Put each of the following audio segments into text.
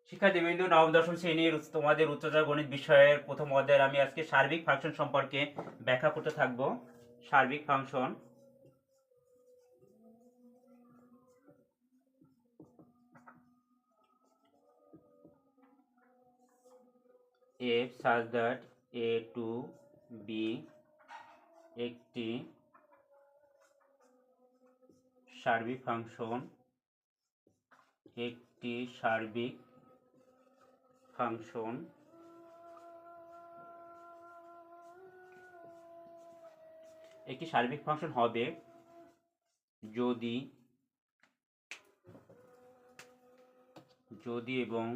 শিক্ষার্থীবৃন্দ, নবম দশম শ্রেণীর তোমাদের উচ্চতর গণিত বিষয়ের প্রথম অধ্যায়ের আমি আজকে সার্বিক ফাংশন সম্পর্কে ব্যাখ্যা করতে থাকব। সার্বিক function f such that a to b একটি সার্বিক ফাংশন, একটি সার্বিক ফাংশন একটি সার্বিক ফাংশন হবে যদি এবং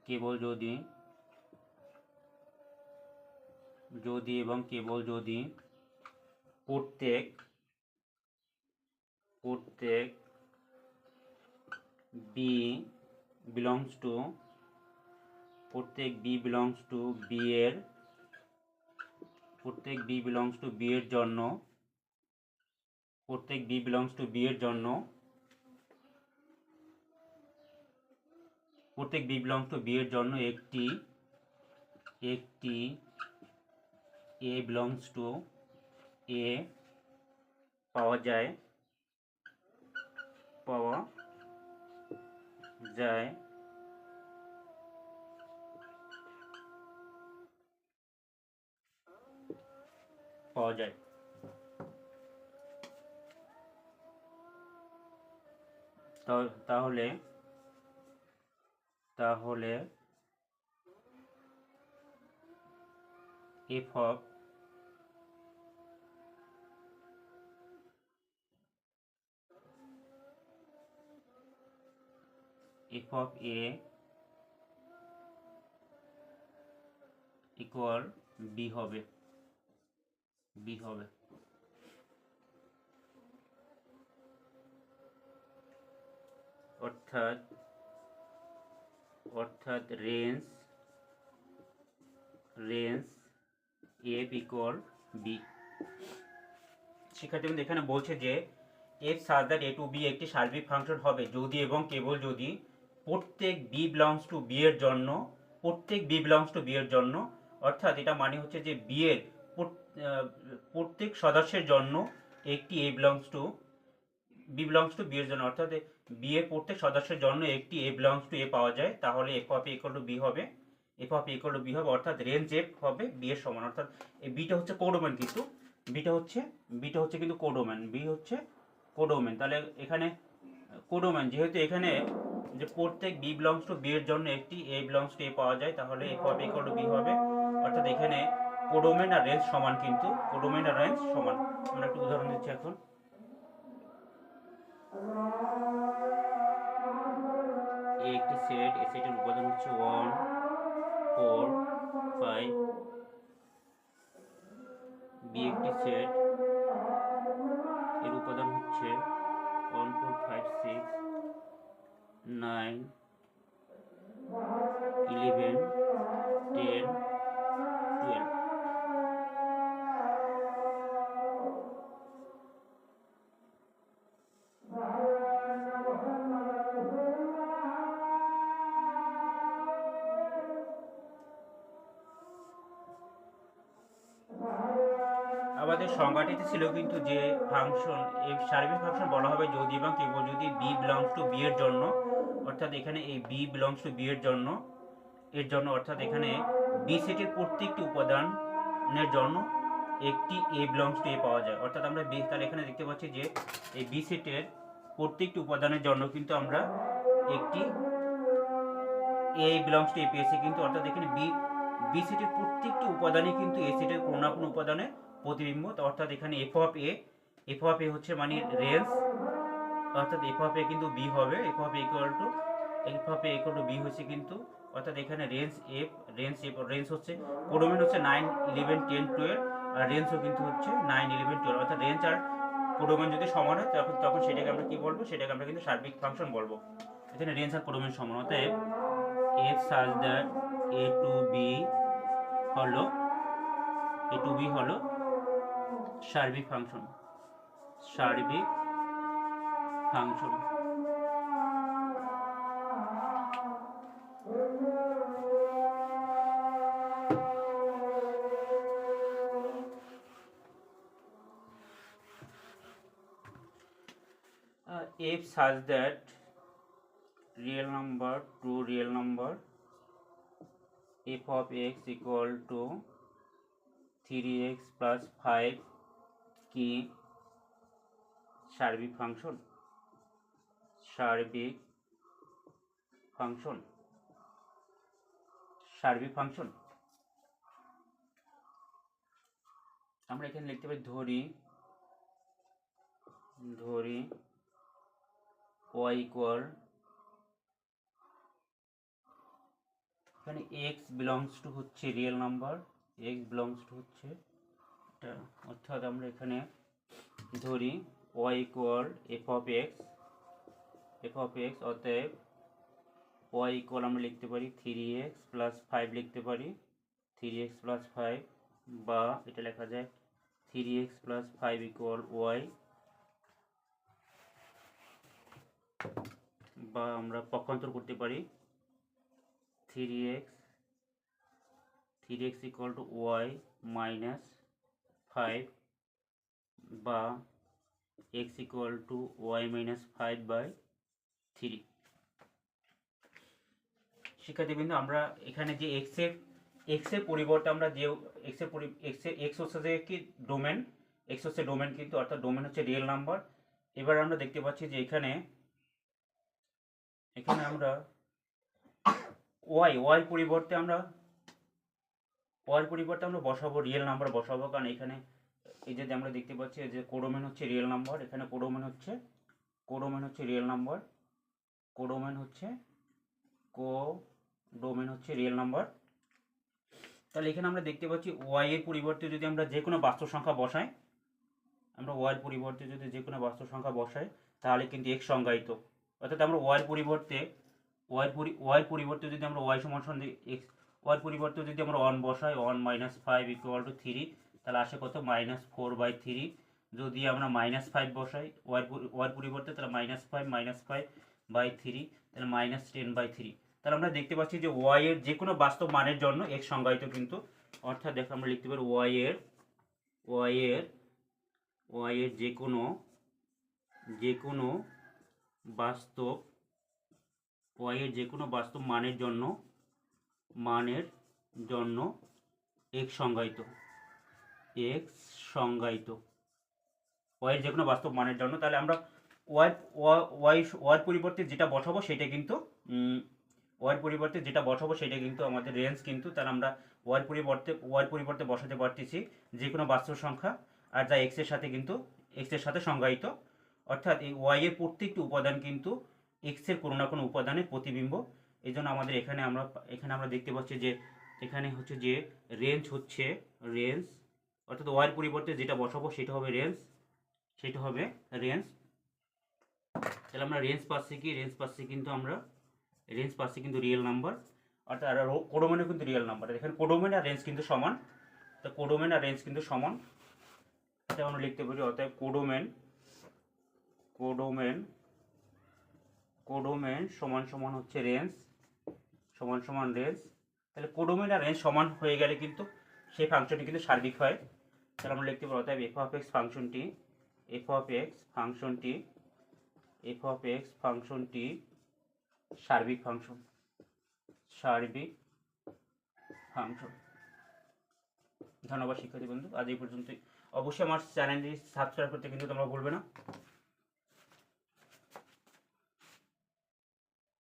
কেবল যদি প্রত্যেক b belongs to b এর জন্য একটি a belongs to a পাওয়া যায় তাহলে f of a equal b হবে। অর্থাৎ রেঞ্জ f equal b। শিক্ষার্থীবৃন্দ, এখানে বলছে যে f such that a to b একটি সার্বিক ফাংশন হবে যদি এবং কেবল যদি প্রত্যেক b belongs to b এর জন্য অর্থাৎ এটা মানে হচ্ছে যে b এর প্রত্যেক সদস্যের জন্য একটি a belongs to b এর জন্য, অর্থাৎ b এর প্রত্যেক সদস্যের জন্য একটি a belongs to a পাওয়া যায়, তাহলে f of a equal to b হবে। অর্থাৎ রেঞ্জ f হবে b এর সমান। অর্থাৎ এই বিটা হচ্ছে কোডোমেন, কিন্তু বিটা হচ্ছে কিন্তু কোডোমেন, তাহলে এখানে কোডোমেন যেহেতু এখানে যে প্রত্যেক b belongs to b এর জন্য একটি a belongs to a পাওয়া যায়, তাহলে f of a equal to b হবে। অর্থাৎ এখানে কোডোমেন আর রেঞ্জ সমান, আমরা একটু উদাহরণ দিচ্ছি এখন। একটি সেট, এই সেটের উপাদান হচ্ছে 1 4 5। বি একটি সেট, এর উপাদান হচ্ছে 1 4 5 6 9 11 10 12। আমাদের সংজ্ঞাটিতে ছিল কিন্তু যে ফাংশন, এই সার্বিক ফাংশন বলা হবে যদি এবং কেবল যদি b belongs to b এর জন্য, অর্থাৎ এখানে এই b belongs to b এর জন্য অর্থাৎ এখানে b সেটের প্রত্যেকটি উপাদানের জন্য একটি a belongs to a পাওয়া যায়। অর্থাৎ আমরা তাহলে এখানে দেখতে পাচ্ছি যে এই b সেটের প্রত্যেকটি উপাদানের জন্য কিন্তু আমরা একটি a belongs to a পেয়েছি, কিন্তু অর্থাৎ এখানে b সেটের প্রত্যেকটি উপাদানই কিন্তু a সেটের কোনো না কোনো উপাদানে প্রতিবিম্ব। অর্থাৎ এখানে f of a হচ্ছে মানে রেঞ্জ, অর্থাৎ f of a কিন্তু b হবে। f of a equal to b হচ্ছে কিন্তু, অর্থাৎ এখানে রেঞ্জ হচ্ছে কোডোমেন হচ্ছে 9 11 10 12, আর রেঞ্জও কিন্তু হচ্ছে 9 11 12। অর্থাৎ রেঞ্জ আর কোডোমেন যদি সমান হয় তখন সেটাকে আমরা কি বলবো, সেটাকে আমরা কিন্তু সার্বিক ফাংশন বলবো। এখানে রেঞ্জ আর কোডোমেন সমান, অতএব f such that a to b হলো সার্বিক function. such that real number to real number f of x equal to 3x plus 5 কি সার্বিক ফাংশন? সার্বিক ফাংশন, সার্বিক ফাংশন। আমরা এখানে লিখতে পারি ধরি y ইকুয়াল, এখানে x বিলংস টু হচ্ছে real number, x belongs to হচ্ছে এটা, অর্থাৎ আমরা এখানে ধরি y equal f of x, অতএব y ইকুয়াল আমরা লিখতে পারি 3x প্লাস 5 লিখতে পারি, 3x প্লাস 5, বা এটা লেখা যায় 3x প্লাস 5 ইকুয়াল y, বা আমরা পক্ষান্তর করতে পারি 3x equal to y minus 5, বা x equal to y minus 5/3। শিক্ষার্থীবৃন্দ, আমরা এখানে যে x এর পরিবর্তে আমরা যে x হচ্ছে যে কি ডোমেন, x হচ্ছে ডোমেন কিন্তু, অর্থাৎ ডোমেন হচ্ছে রিয়েল নাম্বার। এবার আমরা দেখতে পাচ্ছি যে এখানে আমরা y পরিবর্তে আমরা বসাবো রিয়েল নাম্বার বসাবো, কারণ এখানে এই যে আমরা দেখতে পাচ্ছি যে কোডোমেন হচ্ছে রিয়েল নাম্বার, এখানে কোডোমেন হচ্ছে রিয়েল নাম্বার, কোডোমেন হচ্ছে রিয়েল নাম্বার। তাহলে এখানে আমরা দেখতে পাচ্ছি y এর পরিবর্তে যদি আমরা যে কোনো বাস্তব সংখ্যা বসাই, তাহলে কিন্তু x সংজ্ঞায়িত, অর্থাৎ আমরা y পরিবর্তে যদি আমরা y সমান x, y পরিবর্তে যদি আমরা 1 বসাই, 1 মাইনাস 5 ইকুয়াল টু 3, তাহলে আসে কত -4/3। যদি আমরা -5 বসাই y পরিবর্তে, তাহলে -5/3, তাহলে -10/3। তাহলে আমরা দেখতে পাচ্ছি যে y এর যে কোনো বাস্তব মানের জন্য x সংজ্ঞায়িত কিন্তু, অর্থাৎ দেখো আমরা লিখতে পারি y এর যে কোনো বাস্তব মানের জন্য x সংজ্ঞায়িত, y এর যে কোনো বাস্তব মানের জন্য। তাহলে আমরা y পরিবর্তে যেটা বসাবো সেটা কিন্তু আমাদের রেঞ্জ কিন্তু, তাহলে আমরা y পরিবর্তে বসাতে পারতেছি যে কোনো বাস্তব সংখ্যা, আর যা x এর সাথে সংজ্ঞায়িত, অর্থাৎ এই y এর প্রত্যেকটি উপাদান কিন্তু x এর কোনো না কোনো উপাদানের প্রতিবিম্ব। এই জন্য আমাদের এখানে আমরা দেখতে পাচ্ছি যে এখানে হচ্ছে যে রেঞ্জ, অর্থাৎ y এর পরিবর্তে যেটা বসাবো সেটা হবে রেঞ্জ। তাহলে আমরা রেঞ্জ পাচ্ছি কিন্তু রিয়েল নাম্বার, অর্থাৎ কোডোমেনও কিন্তু রিয়েল নাম্বার। এখানে কোডোমেন আর রেঞ্জ কিন্তু সমান, তো এটা আমরা লিখতে পারি, অর্থাৎ কোডোমেন সমান হচ্ছে রেঞ্জ, তাহলে কোডোমেন আর রেঞ্জ সমান হয়ে গেলে কিন্তু সেই ফাংশনটি কিন্তু সার্বিক হয়। তাহলে আমরা লিখতে পারি, অর্থাৎ f of x ফাংশনটি সার্বিক ফাংশন। ধন্যবাদ শিক্ষার্থী বন্ধু, আজ এই পর্যন্তই। অবশ্যই আমার চ্যানেলটি সাবস্ক্রাইব করতে কিন্তু তোমরা ভুলবে না।